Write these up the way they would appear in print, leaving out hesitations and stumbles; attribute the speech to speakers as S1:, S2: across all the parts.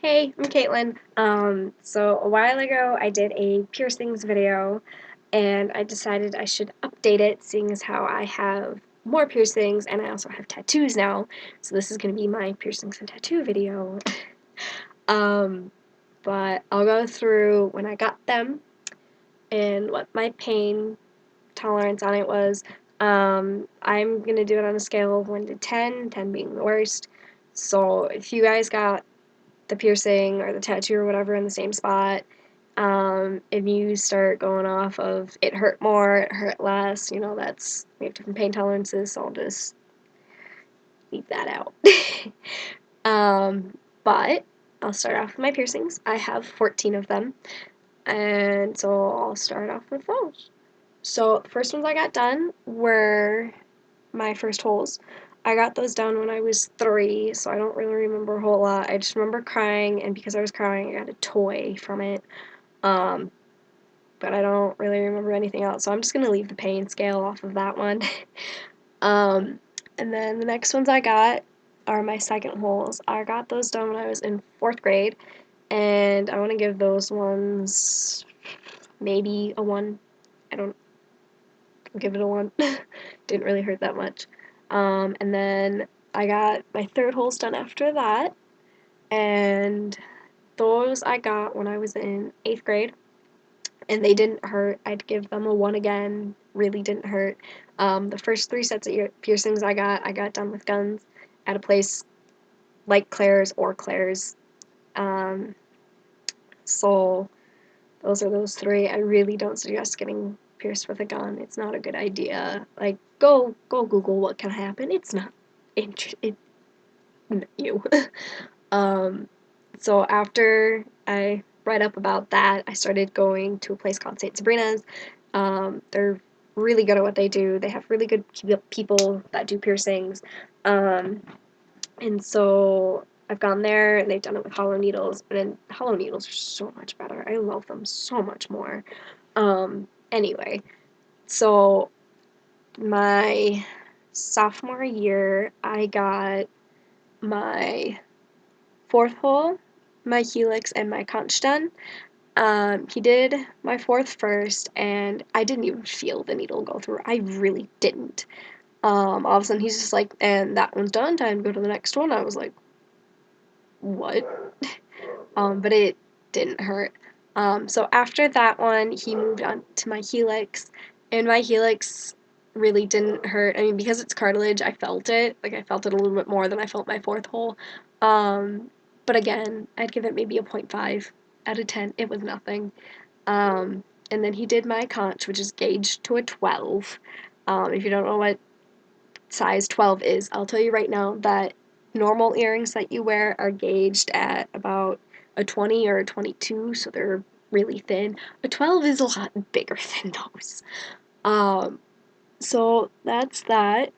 S1: Hey, I'm Caitlin. So a while ago I did a piercings video and I decided I should update it seeing as how I have more piercings and I also have tattoos now. So this is going to be my piercings and tattoo video. Um, but I'll go through when I got them and what my pain tolerance on it was. I'm going to do it on a scale of 1 to 10, 10 being the worst. So if you guys got the piercing or the tattoo or whatever in the same spot. If you start going off of it hurt more, it hurt less, we have different pain tolerances, so I'll just leave that out. But I'll start off with my piercings. I have 14 of them, and so I'll start off with those. So the first ones I got done were my first holes. I got those done when I was 3, so I don't really remember a whole lot. I just remember crying, and because I was crying, I got a toy from it. Um, but I don't really remember anything else, so I'm just gonna leave the pain scale off of that one. um, and then the next ones I got are my second holes. I got those done when I was in 4th grade, and I want to give those ones maybe a 1. I don't I'll give it a 1. Didn't really hurt that much. And then I got my third holes done after that, and those I got when I was in 8th grade, and they didn't hurt. I'd give them a 1 again. Really didn't hurt. The first 3 sets of piercings I got done with guns at a place like Claire's or Claire's. Um, so those are those 3. I really don't suggest getting pierced with a gun. It's not a good idea. Like, go Google what can happen. It's not it you. um, so after I read up about that, I started going to a place called St. Sabrina's. They're really good at what they do. They have really good people that do piercings. Um, and so I've gone there and they've done it with hollow needles. And then hollow needles are so much better. I love them so much more. Anyway, so my sophomore year, I got my 4th hole, my helix, and my conch done. He did my 4th first, and I didn't even feel the needle go through. I really didn't. All of a sudden, he's just like, and that one's done, time to go to the next one. I was like, what? But it didn't hurt. So after that one, he moved on to my helix, and my helix really didn't hurt. I mean, because it's cartilage, I felt it. Like, I felt it a little bit more than I felt my 4th hole. But again, I'd give it maybe a 0.5 out of 10. It was nothing. And then he did my conch, which is gauged to a 12. If you don't know what size 12 is, I'll tell you right now that normal earrings that you wear are gauged at about a 20 or a 22, so they're really thin. A 12 is a lot bigger than those. Um, so that's that.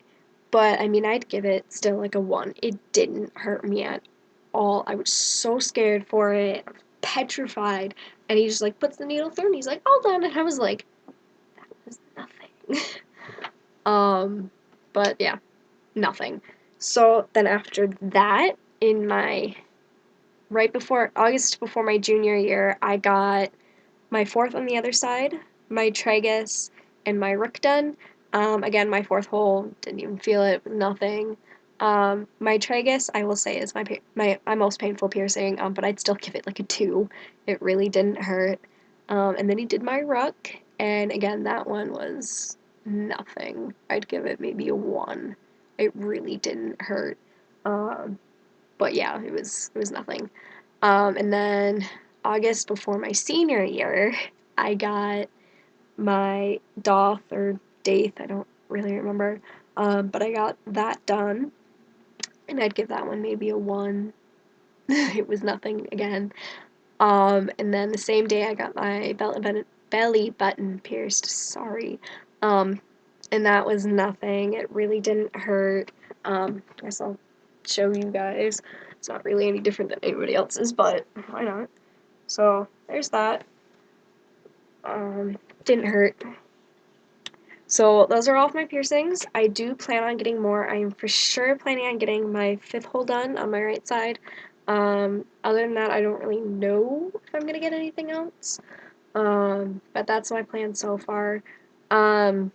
S1: But I mean, I'd give it still like a 1. It didn't hurt me at all. I was so scared for it. I was petrified. And he just like puts the needle through and he's like, all done. And I was like, that was nothing. um, but yeah, nothing. So then after that, in my right before August before my junior year, I got my 4th on the other side, my tragus, and my rook done. Again, my 4th hole, didn't even feel it, nothing. My tragus, I will say, is my most painful piercing, but I'd still give it like a 2. It really didn't hurt. And then he did my rook, and again, that one was nothing. I'd give it maybe a 1. It really didn't hurt. Um, but yeah, it was nothing. And then August before my senior year, I got my Doth or Daith, I don't really remember. But I got that done, and I'd give that one maybe a 1. It was nothing again. And then the same day I got my belly button pierced, sorry. And that was nothing. It really didn't hurt. I guess I'll show you guys. It's not really any different than anybody else's, but why not? So there's that. Didn't hurt. So those are all of my piercings. I do plan on getting more. I am for sure planning on getting my 5th hole done on my right side. Other than that, I don't really know if I'm gonna get anything else. But that's my plan so far. Um,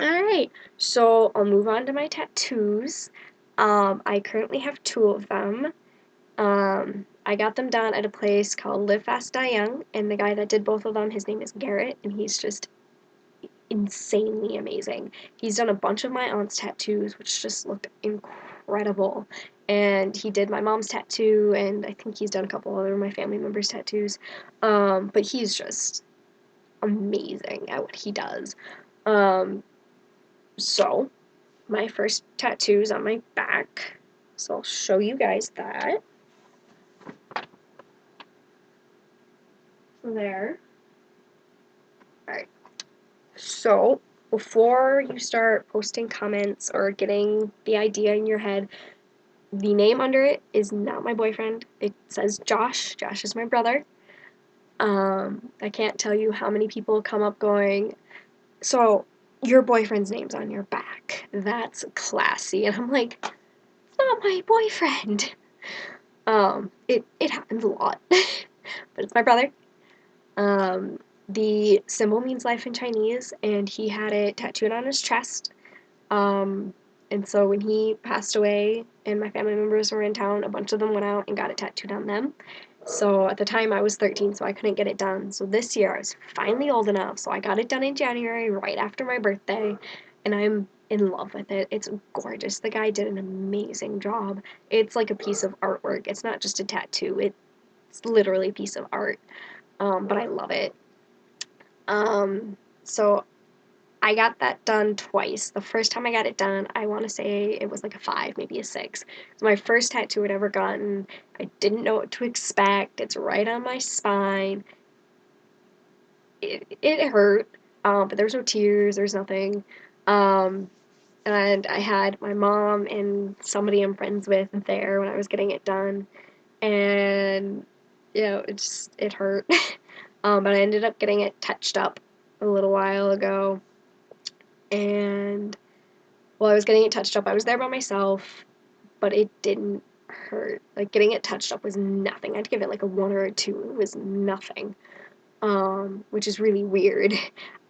S1: Alright, so I'll move on to my tattoos. I currently have two of them. I got them done at a place called Live Fast Die Young, and the guy that did both of them, his name is Garrett, and he's just insanely amazing. He's done a bunch of my aunt's tattoos, which just looked incredible. And he did my mom's tattoo, and I think he's done a couple other of my family members' tattoos. But he's just amazing at what he does. Um, so my first tattoo is on my back. So I'll show you guys that. There. Alright. So before you start posting comments or getting the idea in your head, the name under it is not my boyfriend. It says Josh. Josh is my brother. I can't tell you how many people come up going, so your boyfriend's name's on your back. That's classy. And I'm like, it's not my boyfriend. It happens a lot. But it's my brother. Um, the symbol means life in Chinese, and he had it tattooed on his chest. Um, and so when he passed away and my family members were in town, a bunch of them went out and got it tattooed on them. So at the time I was 13, so I couldn't get it done. So this year I was finally old enough, so I got it done in January, right after my birthday, and I'm in love with it. It's gorgeous. The guy did an amazing job. It's like a piece of artwork. It's not just a tattoo. It's literally a piece of art. But I love it. So I got that done twice. The first time I got it done, I want to say it was like a 5, maybe a 6. It's my first tattoo I'd ever gotten. I didn't know what to expect. It's right on my spine. It hurt, but there was no tears, there was nothing. Um, and I had my mom and somebody I'm friends with there when I was getting it done. And, it hurt. But I ended up getting it touched up a little while ago. And while I was getting it touched up, I was there by myself, but it didn't hurt. Like getting it touched up was nothing. I'd give it like a 1 or a 2. It was nothing. Which is really weird.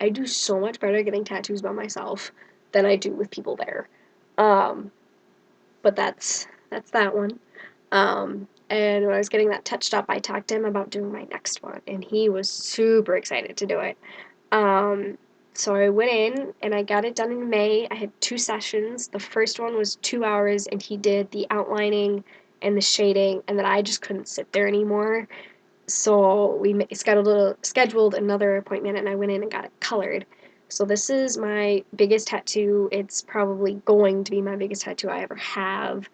S1: I do so much better getting tattoos by myself than I do with people there. Um, but that's that one. And when I was getting that touched up, I talked to him about doing my next one, and he was super excited to do it. Um, so I went in and I got it done in May. I had 2 sessions. The first one was 2 hours, and he did the outlining and the shading, and then I just couldn't sit there anymore. So we scheduled another appointment, and I went in and got it colored. So this is my biggest tattoo. It's probably going to be my biggest tattoo I ever have.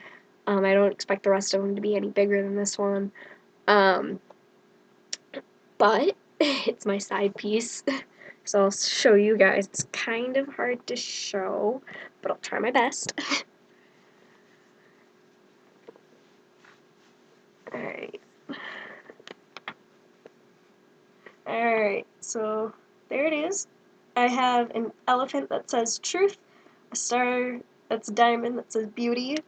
S1: I don't expect the rest of them to be any bigger than this one. Um, but it's my side piece. So I'll show you guys. It's kind of hard to show, but I'll try my best. Alright. Alright, so there it is. I have an elephant that says truth, a star that's a diamond that says beauty,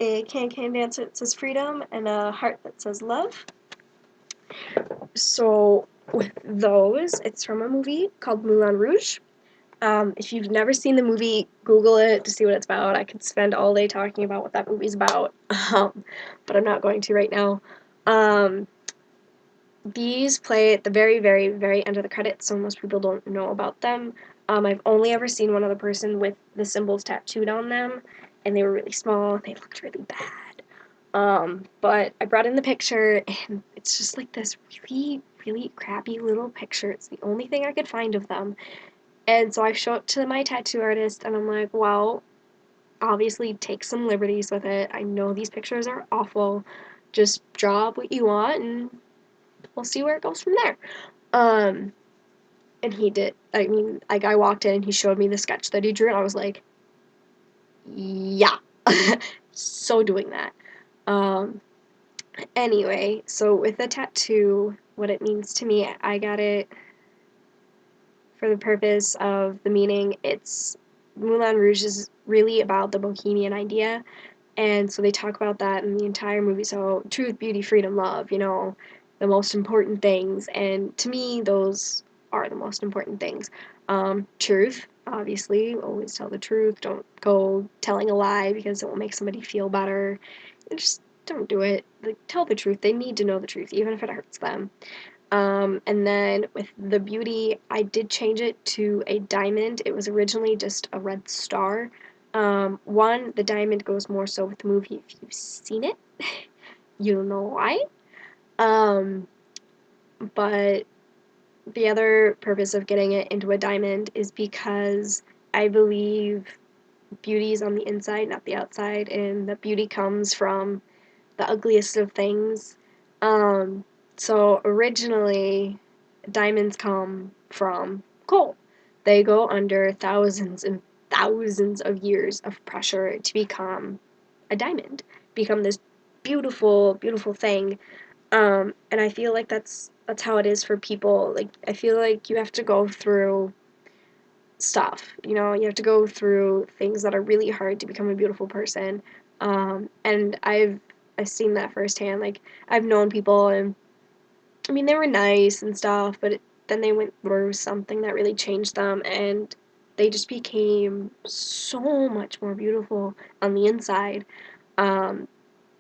S1: a can-can dancer that says freedom, and a heart that says love. So with those, it's from a movie called Moulin Rouge. If you've never seen the movie, Google it to see what it's about. I could spend all day talking about what that movie's about, but I'm not going to right now. Um, these play at the very, very, very end of the credits, so most people don't know about them. I've only ever seen one other person with the symbols tattooed on them, and they were really small, and they looked really bad. But I brought in the picture, and it's just like this really, really crappy little picture. It's the only thing I could find of them. And so I show up to my tattoo artist, and I'm like, well, obviously take some liberties with it. I know these pictures are awful. Just draw up what you want, and we'll see where it goes from there. Um, and he did. I mean, like I walked in and he showed me the sketch that he drew, and I was like, yeah, so doing that. Um, anyway, so with the tattoo, what it means to me, I got it for the purpose of the meaning. It's Moulin Rouge is really about the bohemian idea. And so they talk about that in the entire movie. So truth, beauty, freedom, love, the most important things. And to me, those are the most important things. Truth, obviously, always tell the truth. Don't go telling a lie because it will make somebody feel better. Just don't do it. Like, tell the truth. They need to know the truth, even if it hurts them. And then with the beauty, I did change it to a diamond. It was originally just a red star. One, the diamond goes more so with the movie. If you've seen it, you'll know why. Um, but the other purpose of getting it into a diamond is because I believe beauty is on the inside, not the outside, and that beauty comes from the ugliest of things. Um, so originally, diamonds come from coal. They go under thousands and thousands of years of pressure to become a diamond, become this beautiful, beautiful thing. And I feel like that's how it is for people. Like I feel like you have to go through stuff. You have to go through things that are really hard to become a beautiful person. And I've seen that firsthand. Like I've known people, and I mean they were nice and stuff, but then they went through something that really changed them, and they just became so much more beautiful on the inside. Um,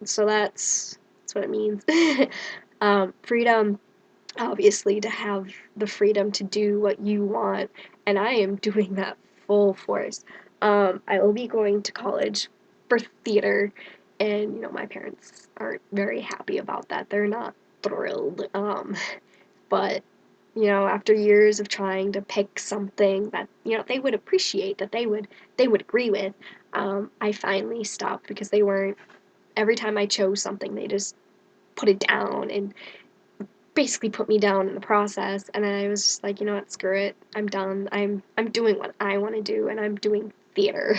S1: so that's what it means. Freedom, obviously, to have the freedom to do what you want, and I am doing that full force. I will be going to college for theater, and my parents aren't very happy about that. They're not thrilled. But after years of trying to pick something that they would appreciate, that they would agree with, I finally stopped because they weren't. Every time I chose something, they just put it down and basically put me down in the process, and I was just like, what, screw it. I'm done. I'm doing what I want to do, and I'm doing theater.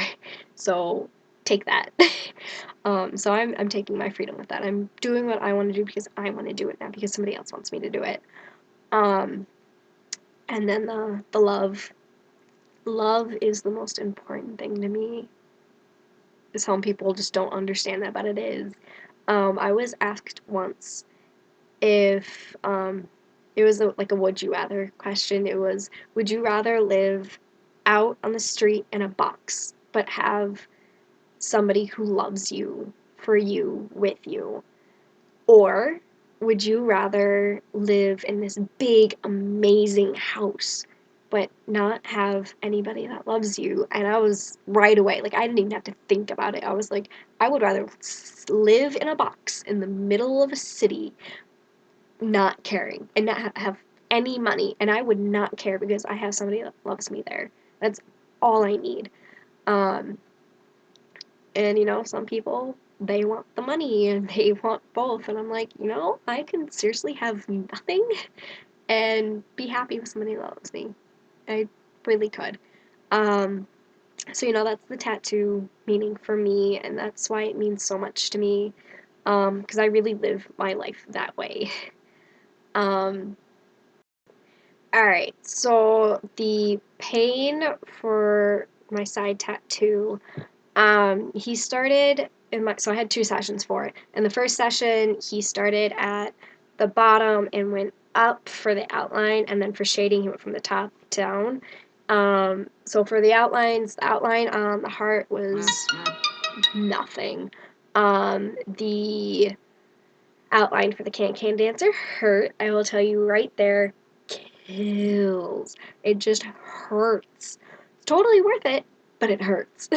S1: So take that. So I'm taking my freedom with that. I'm doing what I want to do because I want to do it, not because somebody else wants me to do it. Um and then the love. Love is the most important thing to me. Some people just don't understand that, but it is. I was asked once if it was like a would you rather question. It was, would you rather live out on the street in a box but have somebody who loves you for you with you, or would you rather live in this big amazing house but not have anybody that loves you? And I was right away, like, I didn't even have to think about it. I was like, I would rather live in a box in the middle of a city, not caring, and not have any money, and I would not care because I have somebody that loves me there. That's all I need. Um, and some people, they want the money and they want both, and I'm like, I can seriously have nothing and be happy with somebody that loves me. I really could. Um, so that's the tattoo meaning for me, and that's why it means so much to me. Because I really live my life that way. Um, All right, so the pain for my side tattoo, he started so I had 2 sessions for it. In the first session, he started at the bottom and went up for the outline, and then for shading, he went from the top down. So for the outline on the heart was nothing. The outline for the Can Dancer hurt. I will tell you right there, kills. It just hurts. It's totally worth it, but it hurts.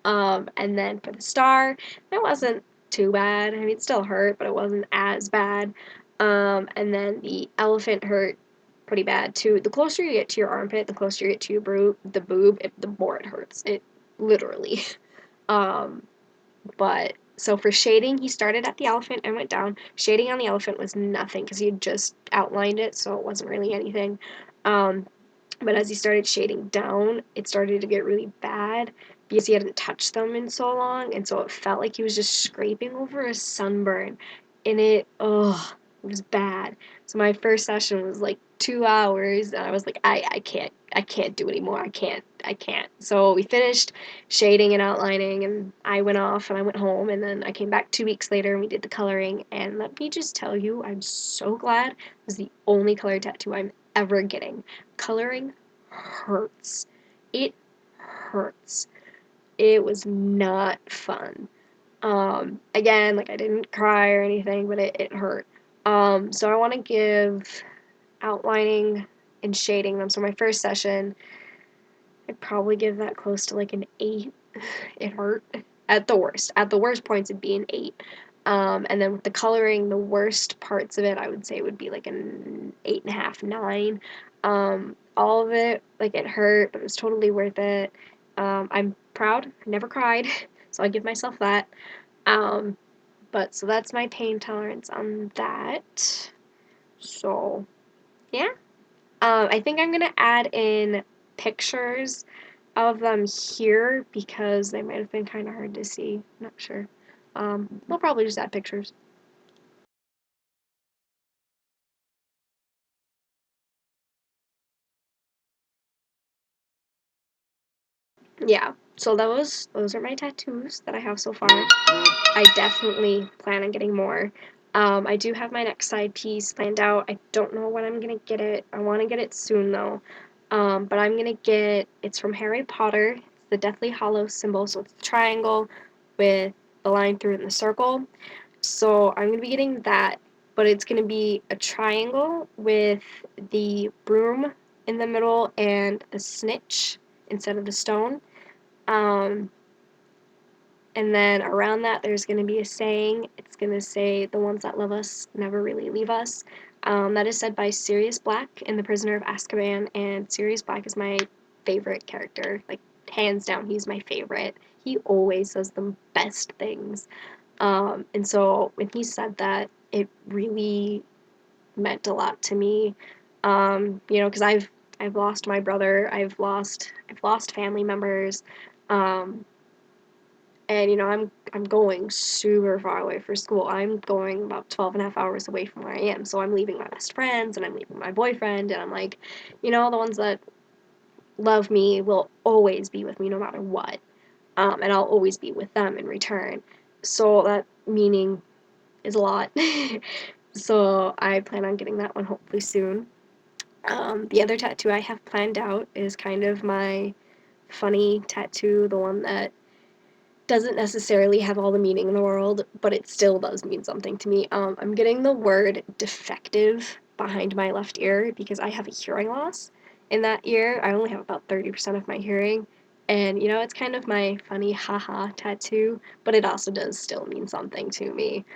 S1: And then for the star, it wasn't too bad. I mean, it still hurt, but it wasn't as bad. And then the elephant hurt pretty bad too. The closer you get to your armpit, the closer you get to your the boob, the more it hurts. It literally. Um, but so for shading, he started at the elephant and went down. Shading on the elephant was nothing because he had just outlined it, so it wasn't really anything. Um, but as he started shading down, it started to get really bad because he hadn't touched them in so long, and so it felt like he was just scraping over a sunburn. And it, ugh. It was bad. So my first session was like 2 hours, and I was like, I can't do anymore. I can't. So we finished shading and outlining, and I went off and I went home, and then I came back 2 weeks later and we did the coloring. And let me just tell you, I'm so glad it was the only color tattoo I'm ever getting. Coloring hurts. It hurts. It was not fun. Again, like I didn't cry or anything, but it hurt. So I want to give outlining and shading them. So my first session, I'd probably give that close to like an 8. It hurt at the worst. At the worst points, it'd be an 8. And then with the coloring, the worst parts of it, I would say would be like an 8.5, 9. All of it, like it hurt, but it was totally worth it. I'm proud. I never cried, so I give myself that. Um, but so that's my pain tolerance on that. So yeah. I think I'm gonna add in pictures of them here because they might have been kind of hard to see. I'm not sure. We'll probably just add pictures. Yeah. So those are my tattoos that I have so far. I definitely plan on getting more. I do have my next side piece planned out. I don't know when I'm gonna get it. I want to get it soon though. But I'm gonna get it's from Harry Potter. It's the Deathly Hallows symbol, so it's a triangle with the line through it in the circle. So I'm gonna be getting that, but it's gonna be a triangle with the broom in the middle and the snitch instead of the stone. Um, and then around that, there's going to be a saying. It's going to say, "The ones that love us never really leave us." That is said by Sirius Black in The Prisoner of Azkaban, and Sirius Black is my favorite character. Like, hands down, he's my favorite. He always says the best things. And so when he said that, it really meant a lot to me. Because I've lost my brother, I've lost family members. Um, and I'm going super far away for school. I'm going about 12 and a half hours away from where I am. So I'm leaving my best friends and I'm leaving my boyfriend, and I'm like, the ones that love me will always be with me no matter what. And I'll always be with them in return. So that meaning is a lot. So I plan on getting that one hopefully soon. The other tattoo I have planned out is kind of my funny tattoo, the one that doesn't necessarily have all the meaning in the world, but it still does mean something to me. I'm getting the word defective behind my left ear because I have a hearing loss in that ear. I only have about 30% of my hearing. And, it's kind of my funny haha tattoo, but it also does still mean something to me,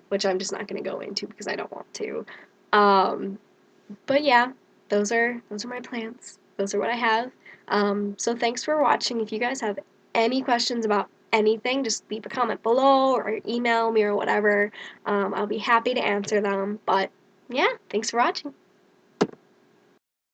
S1: which I'm just not going to go into because I don't want to. Um, but yeah, those are my plans. Those are what I have. So thanks for watching. If you guys have any questions about anything, just leave a comment below or email me or whatever. I'll be happy to answer them. But yeah, thanks for watching.